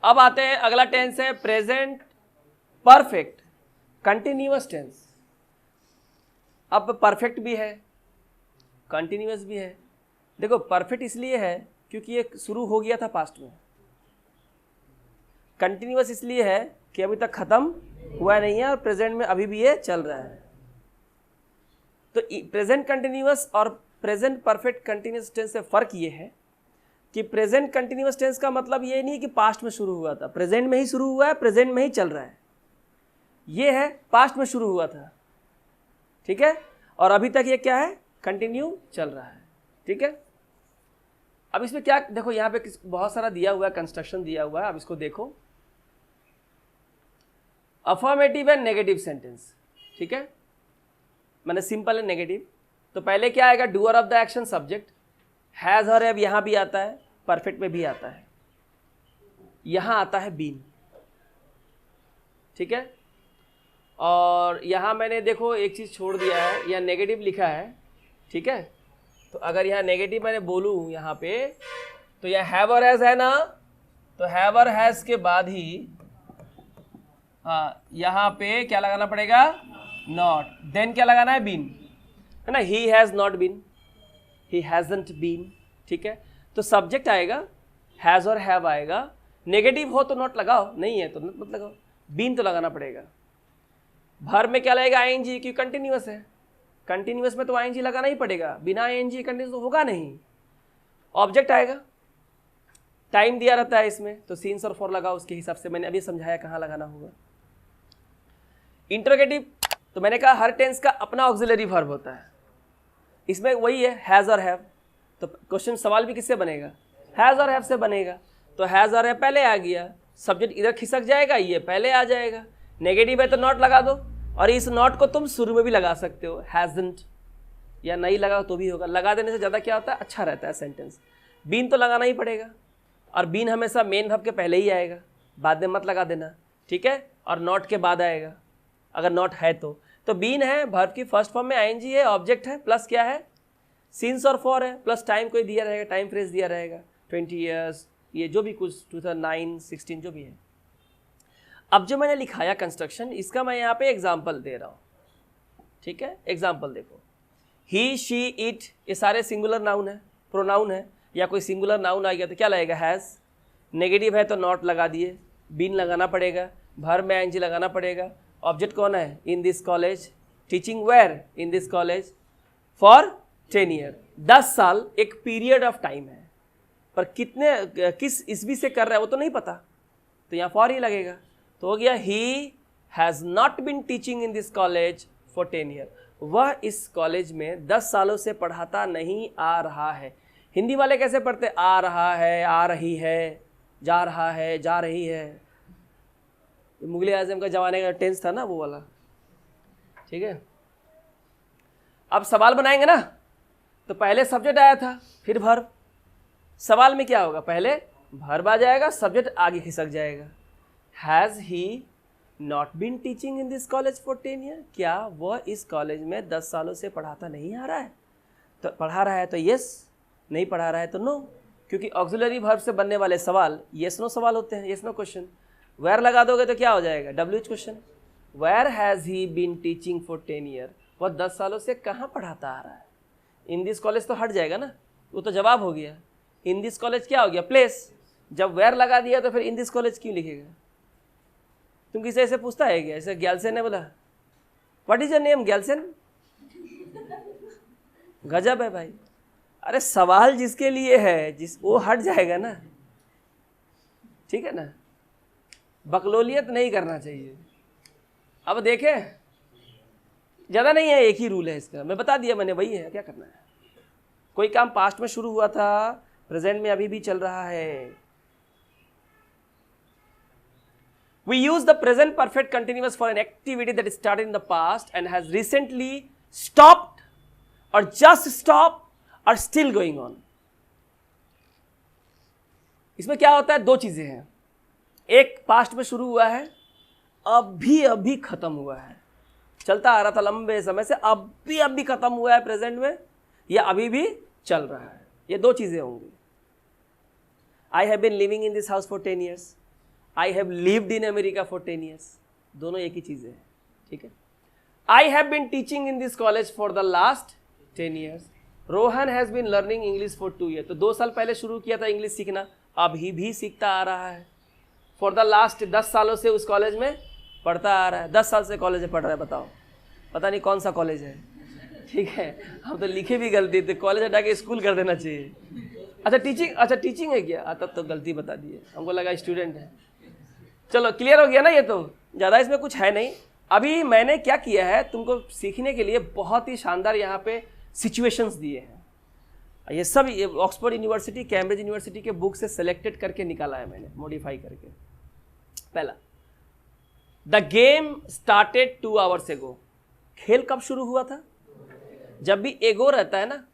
अब आते हैं, अगला टेंस है प्रेजेंट परफेक्ट कंटिन्यूअस टेंस। अब परफेक्ट भी है, कंटिन्यूअस भी है। देखो परफेक्ट इसलिए है क्योंकि ये शुरू हो गया था पास्ट में, कंटिन्यूअस इसलिए है कि अभी तक खत्म हुआ नहीं है और प्रेजेंट में अभी भी ये चल रहा है। तो प्रेजेंट कंटिन्यूअस और प्रेजेंट परफेक्ट कंटिन्यूअस टेंस से फर्क ये है कि प्रेजेंट कंटिन्यूअस टेंस का मतलब ये नहीं कि पास्ट में शुरू हुआ था, प्रेजेंट में ही शुरू हुआ है, प्रेजेंट में ही चल रहा है। ये है पास्ट में शुरू हुआ था, ठीक है, और अभी तक ये क्या है, कंटिन्यू चल रहा है, ठीक है। अब इसमें क्या, देखो यहाँ पे बहुत सारा दिया हुआ है, कंस्ट्रक्शन दिया हुआ है, अब इसको देखो। अफर्मेटिव एंड नेगेटिव सेंटेंस, ठीक है, मैंने सिंपल एंड नेगेटिव। तो पहले क्या आएगा, doer of the action subject, has और हैव यहाँ भी आता है, परफेक्ट में भी आता है, यहाँ आता है बीन, ठीक है। और यहाँ मैंने देखो एक चीज़ छोड़ दिया है, यहाँ नेगेटिव लिखा है, ठीक है। तो अगर यहाँ नेगेटिव मैंने बोलूँ यहाँ पे, तो यहाँ हैव और हैज है ना, तो हैव और हैज के बाद ही हाँ यहाँ पे क्या लगाना पड़ेगा, नॉट, देन क्या लगाना है, बीन, है ना। He has not been, he hasn't been, ठीक है। तो सब्जेक्ट आएगा, हैज़ और हैव आएगा, नेगेटिव हो तो नॉट लगाओ, नहीं है तो नॉट मत लगाओ, बीन तो लगाना पड़ेगा। भर में क्या लगेगा, आईएनजी, क्योंकि कंटिन्यूअस है, कंटिन्यूअस में तो आईएनजी लगाना ही पड़ेगा, बिना आईएनजी कंटिन्यूअस तो होगा नहीं। ऑब्जेक्ट आएगा, टाइम दिया रहता है इसमें, तो सीन्स और फॉर लगाओ उसके हिसाब से, मैंने अभी समझाया कहाँ लगाना होगा। इंटरोगेटिव, तो मैंने कहा हर टेंस का अपना ऑक्सिलरी वर्ब होता है, इसमें वही है हैज़ और हैव। तो क्वेश्चन सवाल भी किससे बनेगा, हैज़ और हैव से बनेगा। तो हैज़ और हैव पहले आ गया, सब्जेक्ट इधर खिसक जाएगा, ये पहले आ जाएगा। नेगेटिव है तो नॉट लगा दो, और इस नॉट को तुम शुरू में भी लगा सकते हो, हैजंट, या नहीं लगाओ तो भी होगा। लगा देने से ज़्यादा क्या होता है, अच्छा रहता है सेंटेंस। बीन तो लगाना ही पड़ेगा, और बीन हमेशा मेन वर्ब के पहले ही आएगा, बाद में मत लगा देना, ठीक है। और नॉट के बाद आएगा अगर नॉट है तो बीन है, वर्ब की फर्स्ट फॉर्म में आईएनजी है, ऑब्जेक्ट है, प्लस क्या है, सीन्स और फॉर है, प्लस टाइम कोई दिया रहेगा, टाइम फ्रेज दिया रहेगा, 20 ईयर्स, ये जो भी कुछ 2009, 16 जो भी है। अब जो मैंने लिखाया कंस्ट्रक्शन, इसका मैं यहाँ पे एग्जाम्पल दे रहा हूँ, ठीक है। एग्जाम्पल देखो, ही, शी, इट, ये सारे सिंगुलर नाउन है, प्रोनाउन है, या कोई सिंगुलर नाउन आ गया तो क्या लगेगा, हैज़। नेगेटिव है तो नॉट लगा दिए, बीन लगाना पड़ेगा, भर में आईएनजी लगाना पड़ेगा। ऑब्जेक्ट कौन है, in this college, teaching where, in this college, for 10 year, 10 साल एक पीरियड ऑफ टाइम है, पर कितने किस ईस्वी से कर रहा है वो तो नहीं पता, तो यहाँ फॉर ही लगेगा। तो हो गया, ही has not been teaching in this college for 10 year, वह इस कॉलेज में 10 सालों से पढ़ाता नहीं आ रहा है। हिंदी वाले कैसे पढ़ते, आ रहा है, आ रही है, जा रहा है, जा रही है, मुगल आजम का जमाने का टेंस था ना वो वाला, ठीक है। अब सवाल बनाएंगे ना, तो पहले सब्जेक्ट आया था, फिर वर्ब। सवाल में क्या होगा, पहले वर्ब आ जाएगा, सब्जेक्ट आगे खिसक जाएगा। Has he not been teaching in this college for 10 year, क्या वह इस कॉलेज में 10 सालों से पढ़ाता नहीं आ रहा है, तो पढ़ा रहा है तो येस, नहीं पढ़ा रहा है तो नो, क्योंकि ऑक्सिलरी वर्ब से बनने वाले सवाल येस नो सवाल होते हैं, येस नो क्वेश्चन। वेयर लगा दोगे तो क्या हो जाएगा, WH question. Where has he been teaching for 10 year, वह 10 सालों से कहाँ पढ़ाता आ रहा है। इन दिस कॉलेज तो हट जाएगा ना, वो तो जवाब हो गया। इन दिस कॉलेज क्या हो गया, प्लेस। जब वेयर लगा दिया तो फिर इन दिस कॉलेज क्यों लिखेगा। तुम किसे ऐसे पूछता है क्या, ऐसे ग्यालसेन ने बोला व्हाट इज योर नेम, ग्यालसेन, गजब है भाई। अरे सवाल जिसके लिए है, जिस वो हट जाएगा ना, ठीक है ना, बकलोलियत नहीं करना चाहिए। अब देखें, ज़्यादा नहीं है, एक ही रूल है इसका, मैं बता दिया मैंने, वही है, क्या करना है। कोई काम पास्ट में शुरू हुआ था, प्रेजेंट में अभी भी चल रहा है। We use the present perfect continuous for an activity that started in the past and has recently stopped or just stopped or still going on. इसमें क्या होता है, दो चीजें हैं, एक पास्ट में शुरू हुआ है, अभी खत्म हुआ है, चलता आ रहा था लंबे समय से, अभी खत्म हुआ है प्रेजेंट में, या अभी भी चल रहा है, ये दो चीजें होंगी। I have been living in this house for 10 years. I have lived in America for 10 years, दोनों एक ही चीज़ें हैं, ठीक है। I have been teaching in this college for the last 10 years, Rohan has been learning English for 2 years, तो 2 साल पहले शुरू किया था इंग्लिश सीखना, अभी भी सीखता आ रहा है। फॉर द लास्ट 10 सालों से उस कॉलेज में पढ़ता आ रहा है, 10 साल से कॉलेज में पढ़ रहा है, बताओ, पता नहीं कौन सा कॉलेज है, ठीक है। हम तो लिखे भी गलती थे, कॉलेज हटा के स्कूल कर देना चाहिए। अच्छा टीचिंग है क्या? तब तो गलती बता दी है, हमको लगा स्टूडेंट है। चलो क्लियर हो गया ना, ये तो ज़्यादा इसमें कुछ है नहीं। अभी मैंने क्या किया है, तुमको सीखने के लिए बहुत ही शानदार यहाँ पे सिचुएशंस दिए हैं। ये सब ऑक्सफोर्ड यूनिवर्सिटी, कैम्ब्रिज यूनिवर्सिटी के बुक से सिलेक्टेड करके निकाला है मैंने, मॉडिफाई करके। पहला, the game started 2 hours ago, खेल कब शुरू हुआ था? जब भी एगो रहता है ना,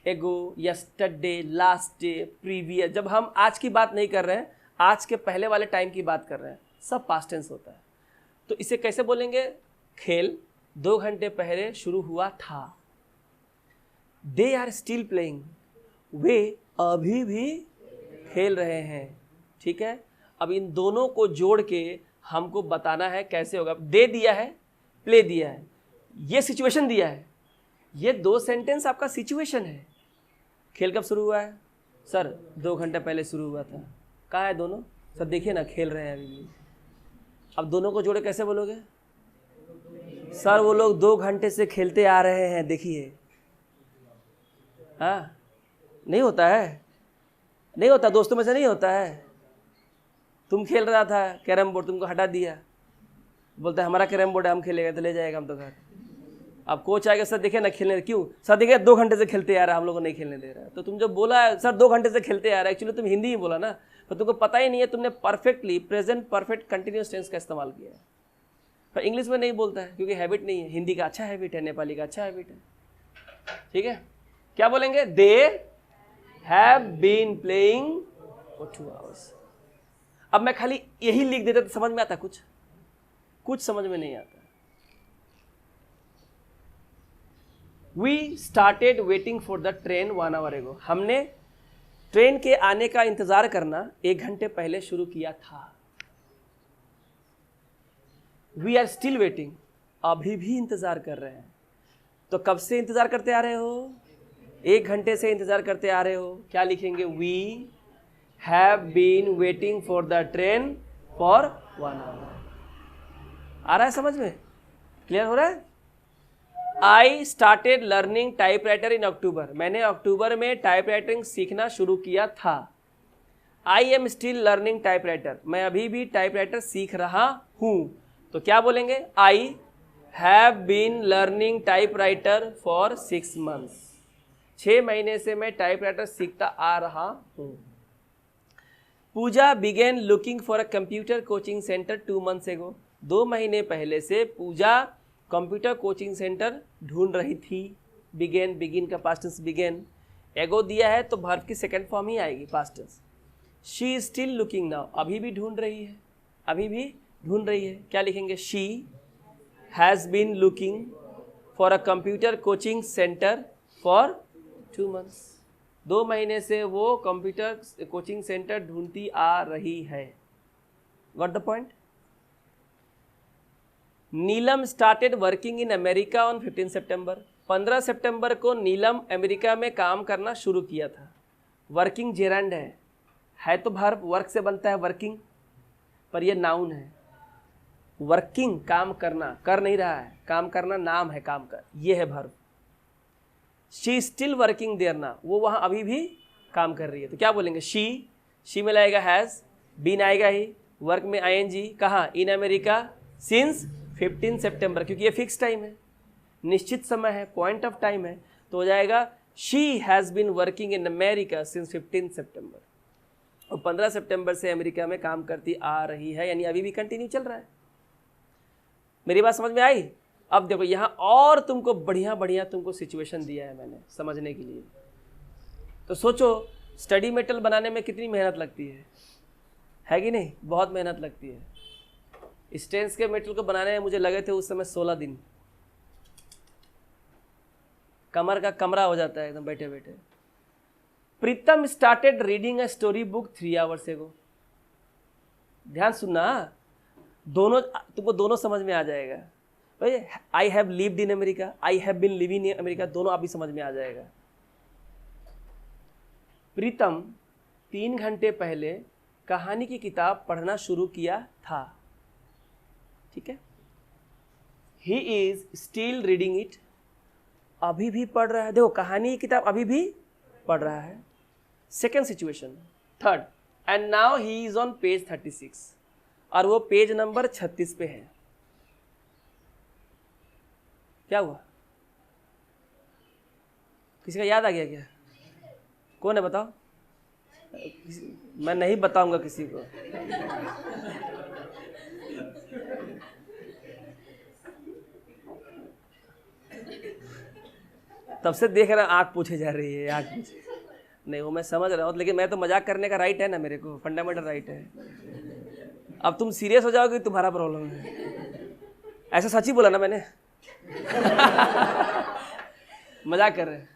एगो, यस्टरडे, लास्ट डे, प्रीवियस, जब हम आज की बात नहीं कर रहे हैं, आज के पहले वाले टाइम की बात कर रहे हैं, सब पास्ट टेंस होता है। तो इसे कैसे बोलेंगे? खेल 2 घंटे पहले शुरू हुआ था। दे आर स्टिल प्लेइंग, वे अभी भी खेल रहे हैं, ठीक है। अब इन दोनों को जोड़ के हमको बताना है कैसे होगा। दे दिया है, प्ले दिया है, ये सिचुएशन दिया है, ये 2 सेंटेंस आपका सिचुएशन है। खेल कब शुरू हुआ है? सर 2 घंटे पहले शुरू हुआ था। कहाँ है दोनों? सर देखिए ना, खेल रहे हैं अभी भी। अब दोनों को जोड़े कैसे बोलोगे? सर वो लोग 2 घंटे से खेलते आ रहे हैं, देखिए। हाँ, नहीं होता है, नहीं होता, दोस्तों में से नहीं होता है। तुम खेल रहा था कैरम बोर्ड, तुमको हटा दिया, बोलता है हमारा कैरम बोर्ड है, हम खेलेगा, तो ले जाएगा हम तो घर। अब कोच आएगा, सर देखिए ना खेलने, क्यों? सर देखिए 2 घंटे से खेलते आ रहा है, हम लोग को नहीं खेलने दे रहा है। तो तुम जब बोला है सर 2 घंटे से खेलते आ रहा है, एक्चुअली तुम हिंदी ही बोला ना, तो तुमको पता ही नहीं है, तुमने perfectly present perfect continuous tense का इस्तेमाल किया है। पर इंग्लिश में नहीं बोलता है, क्योंकि हैबिट नहीं है। हिंदी का अच्छा हैबिट है, नेपाली का अच्छा हैबिट है, ठीक है। क्या बोलेंगे? They have been playing for 2 hours। अब मैं खाली यही लिख देता तो समझ में आता? कुछ समझ में नहीं आता। We started waiting for the train 1 hour ago, हमने ट्रेन के आने का इंतजार करना 1 घंटे पहले शुरू किया था। वी आर स्टिल वेटिंग, अभी भी इंतजार कर रहे हैं। तो कब से इंतजार करते आ रहे हो? 1 घंटे से इंतजार करते आ रहे हो। क्या लिखेंगे? We have been waiting for the train for 1 hour। आ रहा है समझ में? क्लियर हो रहा है? I started learning typewriter in October, मैंने अक्टूबर में टाइपराइटिंग सीखना शुरू किया था। I am still learning typewriter, मैं अभी भी टाइपराइटर सीख रहा हूँ। तो क्या बोलेंगे? I have been learning typewriter for 6 months, 6 महीने से मैं टाइपराइटर सीखता आ रहा हूँ। Pooja began looking for a computer coaching centre 2 months ago, 2 महीने पहले से पूजा कंप्यूटर कोचिंग सेंटर ढूंढ रही थी। बिगेन, बिगिन का पास्ट टेंस बिगेन, एगो दिया है तो वर्ब की सेकंड फॉर्म ही आएगी, past tense. She is still looking now, अभी भी ढूंढ रही है, अभी भी ढूंढ रही है। क्या लिखेंगे? She has been looking for a computer coaching centre for 2 months, 2 महीने से वो कंप्यूटर कोचिंग सेंटर ढूंढती आ रही है। Got the point? Neelam started working in America on 15 September, 15 सितंबर को नीलम अमेरिका में काम करना शुरू किया था। वर्किंग जेरंड है तो वर्ब, वर्क से बनता है वर्किंग, पर यह नाउन है। वर्किंग काम करना, कर नहीं रहा है, काम करना नाम है, काम कर, ये है verb. She still working there ना, वो वहाँ अभी भी काम कर रही है। तो क्या बोलेंगे? शी में लगेगा हैज़, बीन आएगा ही, वर्क में आईएनजी, कहाँ? इन अमेरिका सिंस 15 September, क्योंकि ये फिक्स टाइम है, निश्चित समय है, पॉइंट ऑफ टाइम है, तो हो जाएगा she has been working in America since 15 September, और 15 सितंबर से अमेरिका में काम करती आ रही है, यानी अभी भी कंटिन्यू चल रहा है। मेरी बात समझ में आई? अब देखो यहाँ और तुमको बढ़िया बढ़िया तुमको सिचुएशन दिया है मैंने समझने के लिए। तो सोचो स्टडी मेटेरियल बनाने में कितनी मेहनत लगती है कि नहीं? बहुत मेहनत लगती है। इस टेंस के मेटेरियल को बनाने में मुझे लगे थे उस समय 16 दिन, कमर का कमरा हो जाता है एकदम बैठे बैठे। Pritam started reading a story book 3 hours ago, ध्यान सुनना, दोनों तुमको दोनों समझ में आ जाएगा। भाई I have lived in America, I have been living in America, दोनों अभी समझ में आ जाएगा। प्रीतम 3 घंटे पहले कहानी की किताब पढ़ना शुरू किया था। ठीक है, he is still reading it, अभी भी पढ़ रहा है। देखो कहानी की किताब अभी भी पढ़ रहा है। Second situation, third, and now he is on page 36, और वो पेज नंबर 36 पे है। क्या हुआ? किसी का याद आ गया क्या? कौन है बताओ? मैं नहीं बताऊंगा किसी को। तब से देख रहा आँख पूछे जा रही है, आँख पूछे। नहीं वो मैं समझ रहा हूँ, लेकिन मैं तो मजाक करने का राइट है ना, मेरे को फंडामेंटल राइट है। अब तुम सीरियस हो जाओगे, तुम्हारा प्रॉब्लम है। ऐसा सच ही बोला ना मैंने। मजाक कर रहे हैं।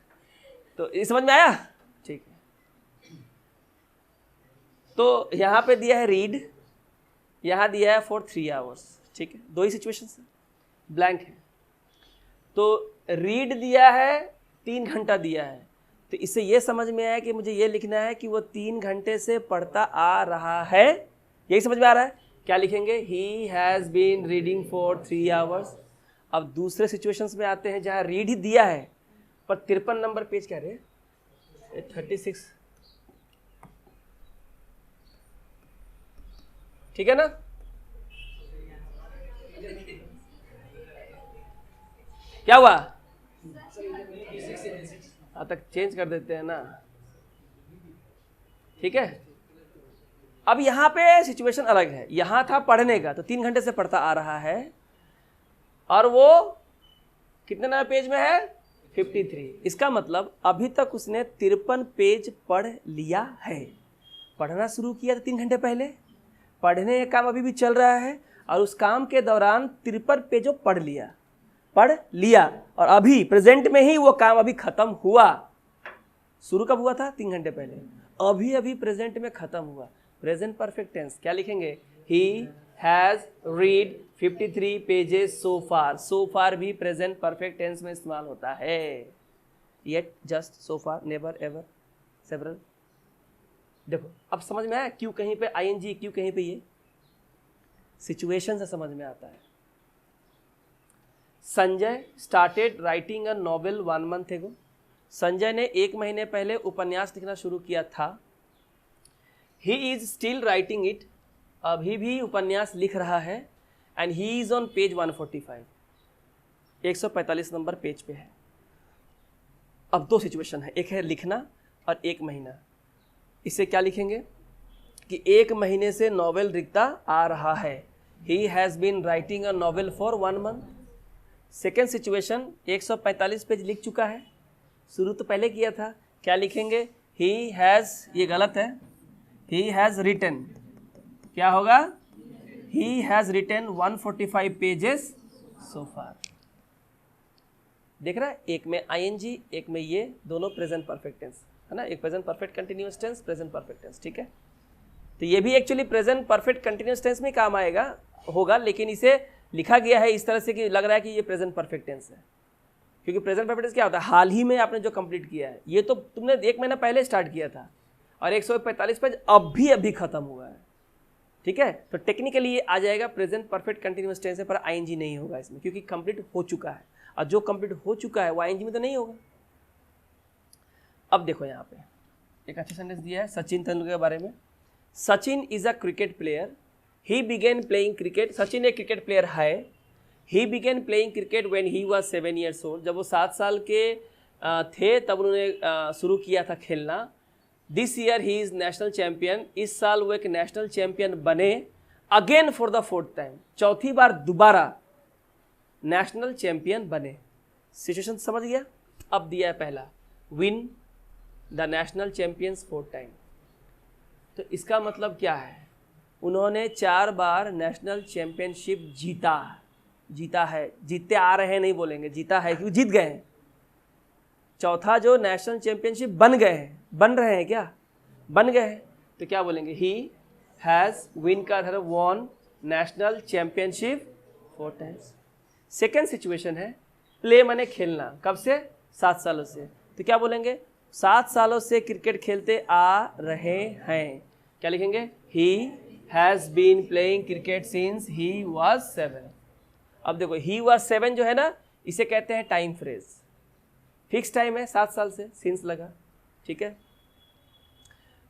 तो ये समझ में आया? ठीक है। तो यहाँ पे दिया है रीड, यहाँ दिया है फॉर 3 आवर्स। ठीक है, 2 ही सिचुएशन है, ब्लैंक है। तो रीड दिया है, 3 घंटा दिया है, तो इससे ये समझ में आया कि मुझे ये लिखना है कि वो 3 घंटे से पढ़ता आ रहा है। यही समझ में आ रहा है? क्या लिखेंगे? He has been reading for 3 hours. अब दूसरे सिचुएशंस में आते हैं जहाँ रीड ही दिया है, पर 53 नंबर पेज क्या रहे, 36। ठीक है ना? क्या हुआ? तक चेंज कर देते हैं ना। ठीक है, अब यहां पे सिचुएशन अलग है। यहां था पढ़ने का, तो 3 घंटे से पढ़ता आ रहा है, और वो कितने नंबर पेज में है? 53। इसका मतलब अभी तक उसने 53 पेज पढ़ लिया है। पढ़ना शुरू किया था 3 घंटे पहले, पढ़ने का काम अभी भी चल रहा है, और उस काम के दौरान 53 पेजों पढ़ लिया, और अभी प्रेजेंट में ही वो काम अभी खत्म हुआ। शुरू कब हुआ था? 3 घंटे पहले, अभी प्रेजेंट में खत्म हुआ। प्रेजेंट परफेक्ट टेंस क्या लिखेंगे? He has read 53 pages so फार। सो फार भी प्रेजेंट परफेक्ट टेंस में इस्तेमाल होता है। येट, जस्ट, सो फार, नेवर, एवर, सेवरल। देखो अब समझ में आया क्यों कहीं पे आईएनजी, क्यों कहीं पे ये सिचुएशन से समझ में आता है। Sanjay started writing a novel 1 month ago। Sanjay ने 1 महीने पहले उपन्यास लिखना शुरू किया था। He is still writing it, अभी भी उपन्यास लिख रहा है। And he is on page 145, 145 number page पे है। अब 2 सिचुएशन है, एक है लिखना और 1 महीना। इसे क्या लिखेंगे कि 1 महीने से नॉवेल लिखता आ रहा है। He has been writing a novel for 1 month। Second situation, 145 page लिख चुका है, शुरू तो पहले किया था। क्या लिखेंगे? ही हैज़, ये गलत है, ही हैज़ रिटन। क्या होगा? He has written 145 pages so far. देख रहा है, एक में आईएनजी, एक में ये, दोनों प्रेजेंट परफेक्ट टेंस है ना। एक present perfect continuous tense, present perfect tense. ठीक है, तो ये भी actually present perfect continuous tense में काम आएगा होगा, लेकिन इसे लिखा गया है इस तरह से कि लग रहा है कि ये प्रेजेंट परफेक्ट टेंस है। क्योंकि प्रेजेंट परफेक्ट टेंस क्या होता है? हाल ही में आपने जो कंप्लीट किया है। ये तो तुमने 1 महीना पहले स्टार्ट किया था, और 145 पेज अभी खत्म हुआ है। ठीक है, तो टेक्निकली ये आ जाएगा प्रेजेंट परफेक्ट कंटिन्यूअस टेंस है, पर आईएनजी नहीं होगा इसमें, क्योंकि कंप्लीट हो चुका है, और जो कंप्लीट हो चुका है वो आईएनजी में तो नहीं होगा। अब देखो यहाँ पे एक अच्छा सेंटेंस दिया है सचिन तेंदुलकर के बारे में। Sachin is a cricket player, he begin playing cricket. Sachin एक क्रिकेट प्लेयर है। ही begin playing cricket when he was 7 years old। जब वो 7 साल के थे तब उन्होंने शुरू किया था खेलना। This year he is national champion. इस साल वो एक नेशनल चैम्पियन बने। Again for the 4th time, चौथी बार दोबारा नेशनल चैम्पियन बने। सिचुएशन समझ गया? अब दिया है पहला, win the national champions 4th time. तो इसका मतलब क्या है? उन्होंने 4 बार नेशनल चैंपियनशिप जीता है। जीतते आ रहे हैं नहीं बोलेंगे, जीता है क्योंकि जीत गए हैं। चौथा जो नेशनल चैंपियनशिप बन रहे हैं क्या? बन गए हैं। तो क्या बोलेंगे? ही हैज़ विन का अर्थ है won national championship 4 times. Second situation है प्ले माने खेलना, कब से? 7 सालों से। तो क्या बोलेंगे? 7 सालों से क्रिकेट खेलते आ रहे हैं। क्या लिखेंगे? He has been playing cricket since he was 7। अब देखो ही वॉज 7 जो है ना, इसे कहते हैं टाइम फ्रेज। फिक्स टाइम है 7 साल से, सिंस लगा, ठीक है।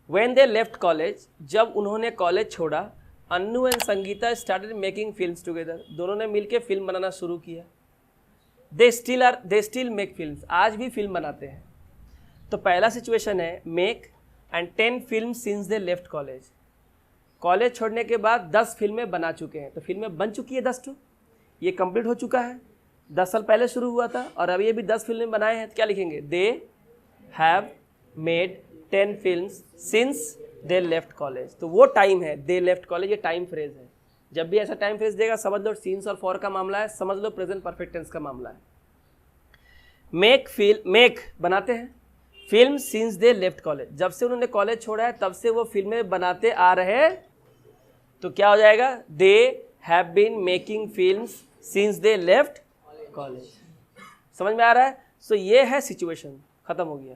When they left college, जब उन्होंने कॉलेज छोड़ा, Annu and Sangeeta started making films together, दोनों ने मिलकर फिल्म बनाना शुरू किया। दे स्टिल मेक फिल्म्स, आज भी फिल्म बनाते हैं। तो पहला सिचुएशन है make and 10 film since they left college. College छोड़ने के बाद 10 फिल्में बना चुके हैं। तो फिल्में बन चुकी है 10 ये कंप्लीट हो चुका है, 10 साल पहले शुरू हुआ था और अभी अभी 10 फिल्में बनाए हैं। तो क्या लिखेंगे? They have made 10 films since they left college. तो वो टाइम है, दे लेफ्ट कॉलेज, ये टाइम फ्रेज है। जब भी ऐसा टाइम फ्रेज देगा समझ लो सिंस और फॉर का मामला है, समझ लो प्रेजेंट परफेक्ट टेंस का मामला है। मेक बनाते हैं, film since they left college, जब से उन्होंने कॉलेज छोड़ा है तब से वो फिल्में बनाते आ रहे हैं। तो क्या हो जाएगा? They have been making films since they left college. समझ में आ रहा है? सो ये है सिचुएशन, खत्म हो गया,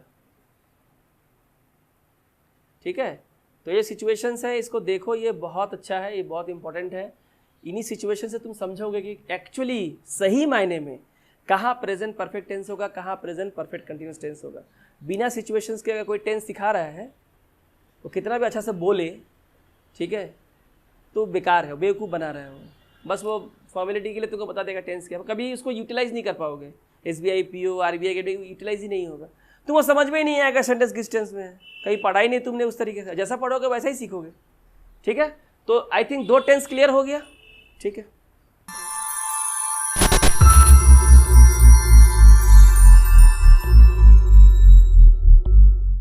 ठीक है। तो ये सिचुएशंस है, इसको देखो, ये बहुत अच्छा है, ये बहुत इंपॉर्टेंट है। इन्हीं सिचुएशन से तुम समझोगे कि एक्चुअली सही मायने में कहाँ प्रेजेंट परफेक्ट टेंस होगा, कहाँ प्रेजेंट परफेक्ट कंटिन्यूस टेंस होगा। बिना सिचुएशंस के अगर कोई टेंस सिखा रहा है वो कितना भी अच्छा से बोले, ठीक है, तो बेकार है, बेवकूफ़ बना रहा है वो, बस वो फॉर्मेलिटी के लिए तुमको बता देगा टेंस क्या, कभी उसको यूटिलाइज नहीं कर पाओगे। SBI PO RBI के यूटिलाइज ही नहीं होगा, तुमको समझ में ही नहीं आएगा सेंटेंस किस टेंस में है। कहीं पढ़ाई नहीं तुमने उस तरीके से, जैसा पढ़ोगे वैसा ही सीखोगे, ठीक है। तो आई थिंक 2 टेंस क्लियर हो गया, ठीक है।